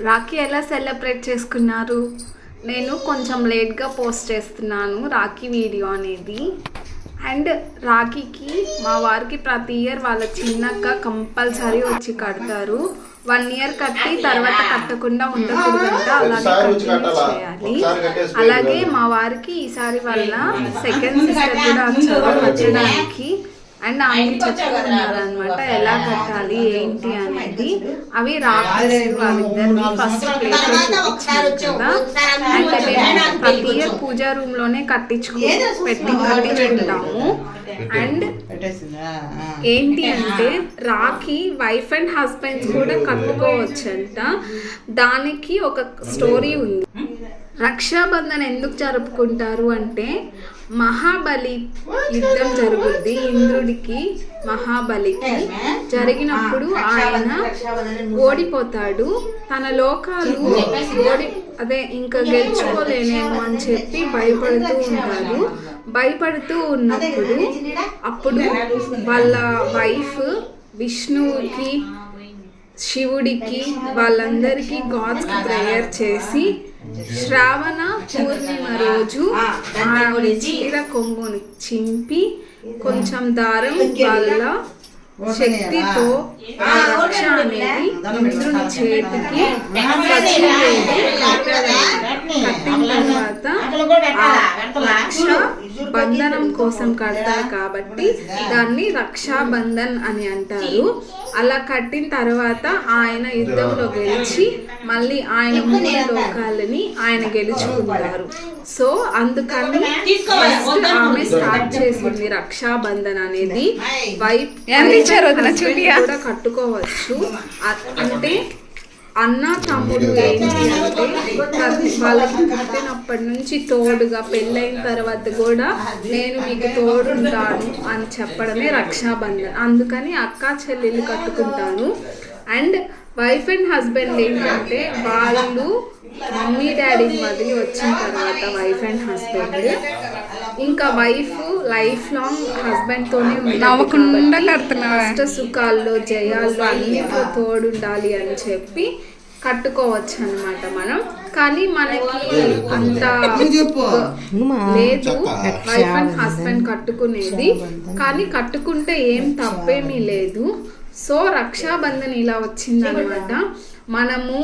రాఖీ ఎలా సెలబ్రేట్ చేసుకున్నారు? నేను కొంచెం లేట్గా పోస్ట్ చేస్తున్నాను రాఖీ వీడియో అనేది. అండ్ రాఖీకి మా వారికి ప్రతి ఇయర్ వాళ్ళ చిన్నక్క కంపల్సరీ వచ్చి కడతారు. 1 ఇయర్ కట్టి తర్వాత కట్టకుండా ఉండకూడదంట, అలాగే కంటిన్యూ చేయాలి. అలాగే మా వారికి ఈసారి వాళ్ళ సెకండ్ సిస్టర్ కూడా వచ్చారు కట్టడానికి. అండ్ ఆమెకి చెప్తున్నారు అనమాట ఎలా కట్టాలి ఏంటి అనేది. అవి రాఖీ వాళ్ళిద్దరిని ఫస్ట్ ప్లేస్ లో చూపించారు కదా. అండ్ మేము ప్రతి ఇయర్ పూజా రూమ్ లోనే కట్టించుకుంటాము. అండ్ ఏంటి అంటే రాఖీ వైఫ్ అండ్ హస్బెండ్స్ కూడా కట్టుకోవచ్చంట. దానికి ఒక స్టోరీ ఉంది. రక్షాబంధన్ ఎందుకు జరుపుకుంటారు అంటే మహాబలి యుద్ధం జరుగుద్ది ఇంద్రుడికి మహాబలికి. జరిగినప్పుడు ఆయన ఓడిపోతాడు. తన లోకాలు ఇంకా గెలుచుకోలేనేమో అని చెప్పి భయపడుతూ ఉన్నప్పుడు అప్పుడు వాళ్ళ వైఫ్ విష్ణువుకి శివుడికి వాళ్ళందరికీ గాడ్స్కి ప్రేయర్ చేసి శ్రావణ పూర్ణిమ రోజు చీర కొంగుని చింపి కొంచెం దారం వాళ్ళ శక్తితో ఆ రక్ష అనేది ఇంద్రుని చేతికి కట్టిన తర్వాత ఆ రక్ష బంధనం కోసం కడతారు కాబట్టి దాన్ని రక్షాబంధన్ అని అంటారు. అలా కట్టిన తర్వాత ఆయన యుద్ధంలో గెలిచి మళ్ళీ ఆయన 3 లోకాలని ఆయన గెలుచుకుంటారు. సో అందుకని ఫస్ట్ ఆమె స్టార్ట్ చేసింది రక్షాబంధన్ అనేది. కూడా కట్టుకోవచ్చు. అంటే అన్న తమ్ముడు ఏంటి అంటే వాళ్ళకి పుట్టినప్పటి నుంచి తోడుగా పెళ్ళైన తర్వాత కూడా నేను మీకు తోడుంటాను అని చెప్పడమే రక్షాబంధన్. అందుకని అక్క చెల్లెళ్ళు కట్టుకుంటాను. అండ్ వైఫ్ అండ్ హస్బెండ్ ఏంటంటే వాళ్ళు మమ్మీ డాడీని వదిలి వచ్చిన తర్వాత వైఫ్ అండ్ హస్బెండ్ ఇంకా వైఫ్ లైఫ్ లాంగ్ హస్బెండ్ తోనే కష్ట సుఖాల్లో జయాల్లో అన్నిట్లో తోడుండాలి అని చెప్పి కట్టుకోవచ్చు అనమాట మనం. కానీ మనకి అంత లేదు వైఫ్ అండ్ హస్బెండ్ కట్టుకునేది, కానీ కట్టుకుంటే ఏం తప్పేమీ లేదు. సో రక్షాబంధన్ ఇలా వచ్చిందనమాట. మనము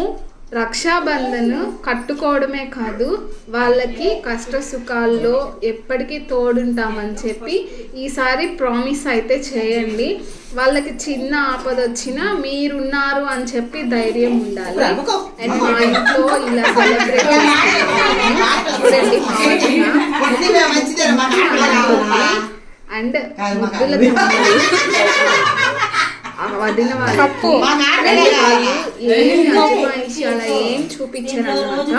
రక్షాబంధన్ కట్టుకోవడమే కాదు వాళ్ళకి కష్ట సుఖాల్లో ఎప్పటికీ తోడుంటామని చెప్పి ఈసారి ప్రామిస్ అయితే చేయండి. వాళ్ళకి చిన్న ఆపద వచ్చినా మీరున్నారు అని చెప్పి ధైర్యం ఉండాలి. అండ్ మా ఇంట్లో ఇలా సెలబ్రేట్ చూడండి అండ్ ముద్దుల వదిన వాళ్ళు ఏం అజమాయించి అలా ఏం చూపించారు అనమాట.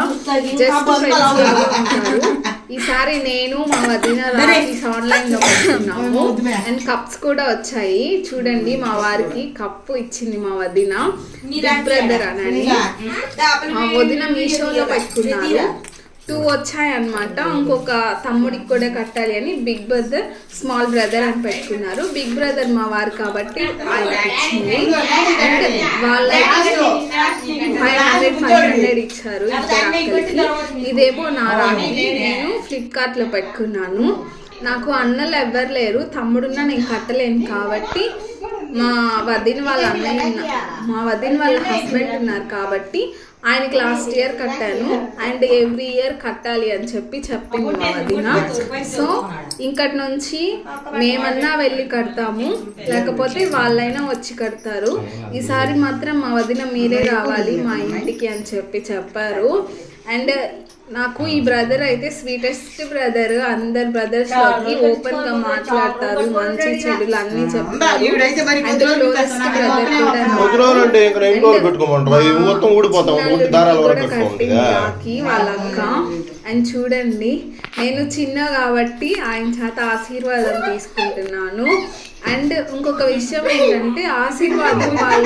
జస్ట్ ఉంటారు. ఈసారి నేను మా వదిన ఆన్లైన్ లో పెట్టుకున్నాము. అండ్ కప్స్ కూడా వచ్చాయి. చూడండి మా వారికి కప్పు ఇచ్చింది మా వదిన. బిగ్ బ్రదర్ అని మా వదిన మీషోలో పెట్టుకున్నారు. 2 వచ్చాయి అనమాట. ఇంకొక తమ్ముడికి కూడా కట్టాలి అని బిగ్ బ్రదర్ స్మాల్ బ్రదర్ అని పెట్టుకున్నారు. బిగ్ బ్రదర్ మా వారు కాబట్టి ఆయన ఇచ్చింది. అండ్ వాళ్ళకి 500 ఇచ్చారు ఇద్దరు అక్కలకి. ఇదేమో నా రాఖీ నేను ఫ్లిప్కార్ట్లో పెట్టుకున్నాను. నాకు అన్నలు ఎవ్వరు లేరు, తమ్ముడున్నా నేను కట్టలేను కాబట్టి మా వదిన వాళ్ళ హస్బెండ్ ఉన్నారు కాబట్టి ఆయనకి లాస్ట్ ఇయర్ కట్టాను. అండ్ ఎవ్రీ ఇయర్ కట్టాలి అని చెప్పింది మా వదిన. సో ఇంకటి నుంచి మేమన్నా వెళ్ళి కడతాము, లేకపోతే వాళ్ళైనా వచ్చి కడతారు. ఈసారి మాత్రం మా వదిన మీరే రావాలి మా ఇంటికి అని చెప్పారు. అండ్ నాకు ఈ బ్రదర్ అయితే స్వీటెస్ట్ బ్రదర్. అందరు బ్రదర్స్ లోకి ఓపెన్ గా మాట్లాడతారు, మంచి చెడులు అన్ని చెప్తారు. అండ్ క్లోజెస్ట్ బ్రదర్ కూడా కట్టింది రాఖీ వాళ్ళ అక్క. అండ్ చూడండి నేను చిన్న కాబట్టి ఆయన చేత ఆశీర్వాదం తీసుకుంటున్నాను. అండ్ ఇంకొక విషయం ఏంటంటే ఆశీర్వాదం వాళ్ళ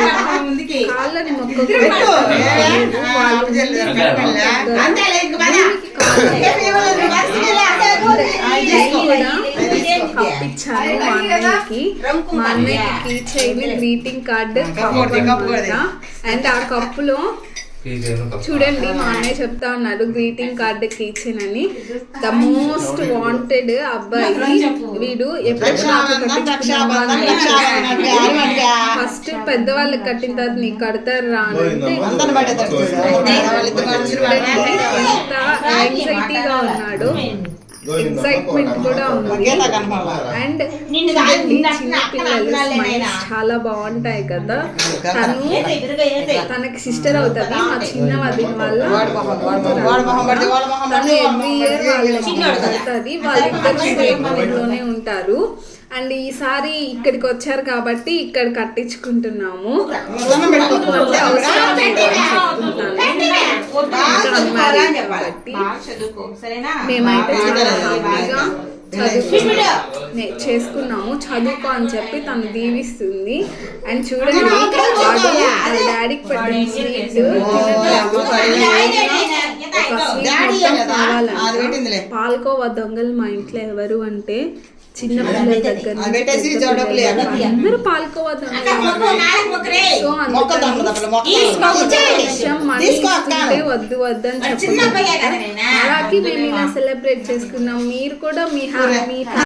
కాళ్ళని మొక్కకూడదు, వాళ్ళు కప్పిచ్చాను మా అన్నయ్యకి చైన్ గ్రీటింగ్ కార్డు. అండ్ ఆ కప్పులో చూడండి మా అన్నయ్య చెప్తా ఉన్నాడు గ్రీటింగ్ కార్డ్ కిచెన్ అని. ద మోస్ట్ వాంటెడ్ అబ్బాయి వీడు. ఎప్పుడు ఫస్ట్ పెద్దవాళ్ళకి కట్టిన తర్వాత నీకు కడతారు రా అంటే ఎంత యాంగ్జైటీగా ఉన్నాడు, ఎక్సైట్మెంట్ కూడా ఉంది. అండ్ చిన్న పిల్లలు స్మైల్స్ చాలా బాగుంటాయి కదా. తనకి సిస్టర్ అవుతుంది, మా చిన్న వదిన వల్ల తను ఎవ్రీ ఇయర్ వాళ్ళకి అవుతుంది. వాళ్ళిద్దరు సేమ్ ఊళ్ళోనే ఉంటారు. అండ్ ఈసారి ఇక్కడికి వచ్చారు కాబట్టి ఇక్కడ కట్టించుకుంటున్నాము. మేమైతే చాలా హ్యాపీగా చేసుకున్నాము. చదువుకో అని చెప్పి తను దీవిస్తుంది. అండ్ చూడండి వాళ్ళ డాడీకి పెట్టిన స్వీట్ కావాలంటే పాల్కోవా దొంగలు మా ఇంట్లో ఎవరు అంటే చిన్న పిల్లల దగ్గర అందరూ పాల్కోవా సో అందుకే వద్దు వద్దు అని చెప్పి అలాగే మేము ఇలా సెలబ్రేట్ చేసుకున్నాం. మీరు కూడా మీ